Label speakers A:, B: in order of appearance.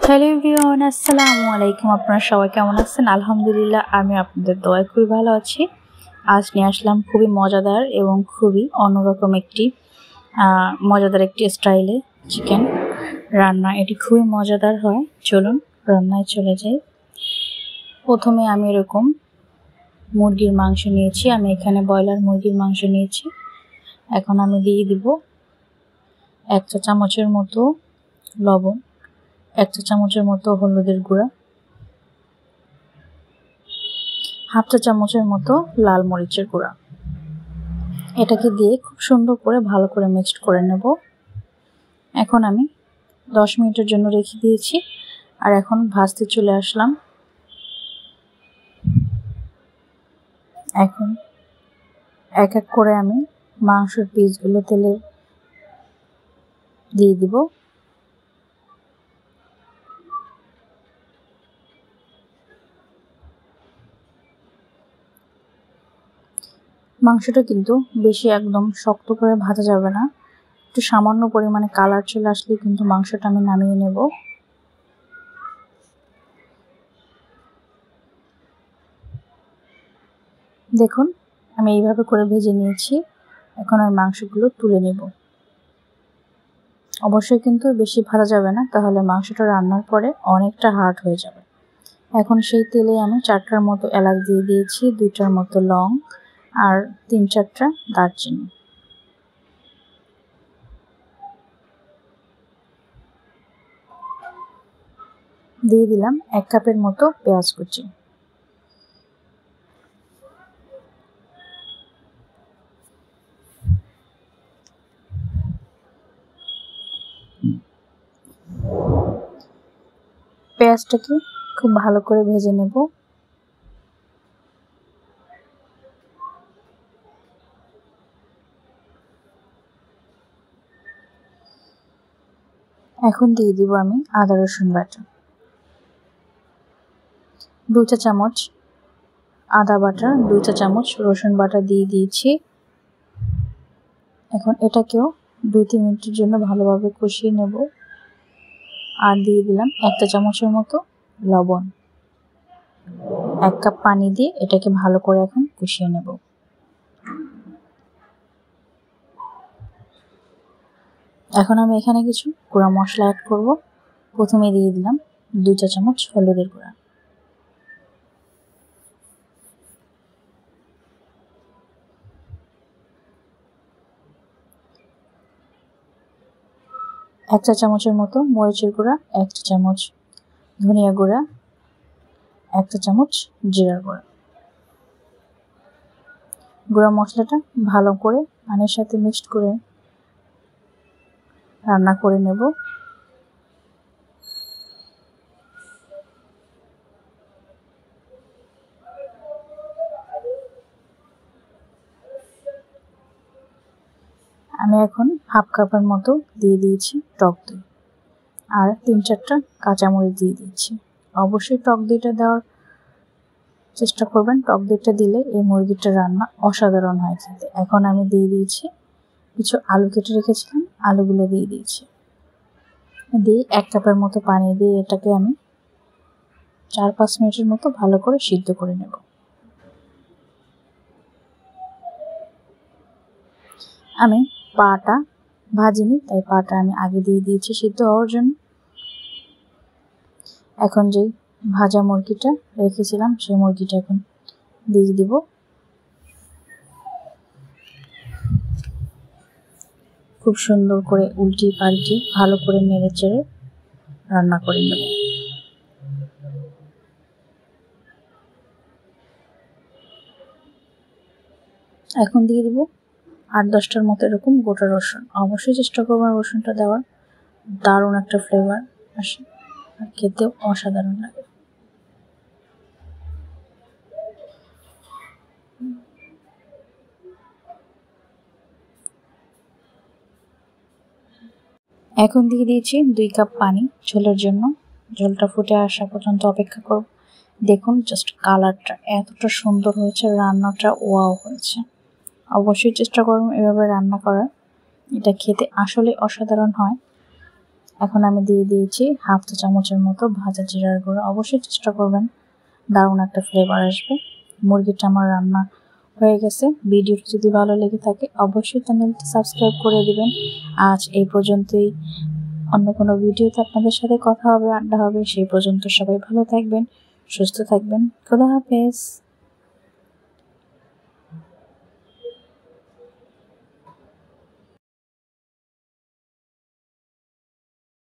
A: Hello everyone, আসসালামু আলাইকুম। আপনারা সবাই কেমন আছেন? আলহামদুলিল্লাহ, আমি আপনাদের দোয়ায় খুবই ভালো আছি। আজ নিয়ে আসলাম খুবই মজাদার এবং খুবই অন্যরকম মজাদার একটি স্টাইলে চিকেন রান্না। এটি খুবই মজাদার হয়। চলুন রান্নায় চলে যাই। প্রথমে আমি এরকম মুরগির মাংস নিয়েছি। আমি এখানে ব্রয়লার মুরগির মাংস নিয়েছি। এখন আমি দিয়ে দিব 1 চা চামচের মতো লবণ, 1 চা চামচের মতো হলুদের গুঁড়া, 1/2 চা চামচের মতো লাল মরিচের গুঁড়া। এটাকে দিয়ে খুব সুন্দর করে ভালো করে মিক্সড করে নেব। এখন আমি 10 মিনিটের জন্য রেখে দিয়েছি। আর এখন ভাজতে চলে আসলাম। এখন এক এক করে আমি মাংসের পিসগুলো তেলে দিয়ে দিব। মাংসটা কিন্তু বেশি একদম শক্ত করে ভাজা যাবে না, একটু সামান্য পরিমাণে কালার চলে আসলে কিন্তু মাংসটা আমি নামিয়ে নেব। দেখুন আমি এইভাবে করে ভেজে নিয়েছি। এখন আমি মাংসগুলো তুলে নেব। অবশ্যই কিন্তু বেশি ভাজা যাবে না, তাহলে মাংসটা রান্নার পরে অনেকটা হার্ড হয়ে যাবে। এখন সেই তেলে আমি 4টার মতো এলাচ দিয়ে দিয়েছি, 2টার মতো লং আর 3-4টা দারচিনি। দিয়ে দিলাম 1 কাপের মতো পেঁয়াজ কুচি। পেঁয়াজটাকে খুব ভালো করে ভেজে নেব। এখন দিয়ে দিব আমি আদা রসুন বাটা, 2 চা চামচ আদা বাটা, 2 চা চামচ রসুন বাটা দিয়ে দিয়েছি। এখন এটাকেও 2-3 মিনিটের জন্য ভালোভাবে কষিয়ে নেব। আর দিয়ে দিলাম 1 চা চামচের মতো লবণ। 1 কাপ পানি দিয়ে এটাকে ভালো করে এখন কষিয়ে নেব। এখন আমি এখানে কিছু গুঁড়া মশলা অ্যাড করব। প্রথমে দিয়ে দিলাম 2 চা চামচ হলুদের গুঁড়া, 1 চা চামচের মতো মরিচের গুঁড়া, 1 চা চামচ ধনিয়া গুঁড়া, 1 চা চামচ জিরার গুঁড়া। গুঁড়া মশলাটা ভালো করে পানির সাথে মিক্সড করে রান্না করে নেব। আমি এখন 1/2 কাপের মতো দিয়ে দিয়েছি টক দই আর 3-4টা কাঁচামরিচ দিয়ে দিচ্ছি। অবশ্যই টক দইটা দেওয়ার চেষ্টা করবেন। টক দইটা দিলে এই মুরগিটার রান্না অসাধারণ হয় খেতে। এখন আমি দিয়ে দিয়েছি কিছু আলু কেটে রেখেছিলাম, আলুগুলো দিয়ে দিয়েছি। দিয়ে 1 কাপের মতো পানি দিয়ে এটাকে আমি 4-5 মিনিটের মতো ভালো করে সিদ্ধ করে নেব। আমি পাটা ভাজিনি, তাই পাটা আমি আগে দিয়ে দিয়েছি সিদ্ধ হওয়ার জন্য। এখন যেই ভাজা মুরগিটা রেখেছিলাম সেই মুরগিটা এখন দিয়ে দিব। খুব সুন্দর করে উল্টি পাল্টি ভালো করে নেড়ে চেড়ে রান্না করে নেব। এখন দিয়ে দিব 8-10টার মতো এরকম গোটা রসুন। অবশ্যই চেষ্টা করবেন রসুনটা দেওয়ার, দারুণ একটা ফ্লেভার আসে আর খেতেও অসাধারণ লাগে। এখন দিয়ে দিয়েছি 2 কাপ পানি ঝোলের জন্য। ঝোলটা ফুটে আসা পর্যন্ত অপেক্ষা করব। দেখুন জাস্ট কালারটা এতটা সুন্দর হয়েছে, রান্নাটা ওয়াও হয়েছে। অবশ্যই চেষ্টা করুন এভাবে রান্না করার, এটা খেতে আসলে অসাধারণ হয়। এখন আমি দিয়ে দিয়েছি হাফ চা চামচের মতো ভাজা জিরার গুঁড়ো। অবশ্যই চেষ্টা করবেন, দারুণ একটা ফ্লেভার আসবে। মুরগিটা আমার রান্না হয়ে গেছে। ভিডিওটি যদি ভালো লেগে থাকে অবশ্যই চ্যানেলটি সাবস্ক্রাইব করে দিবেন। আজ এই পর্যন্তই। অন্য কোনো ভিডিওতে আপনাদের সাথে কথা হবে, আড্ডা হবে। সেই পর্যন্ত সবাই ভালো থাকবেন, সুস্থ থাকবেন। খোদা হাফেজ।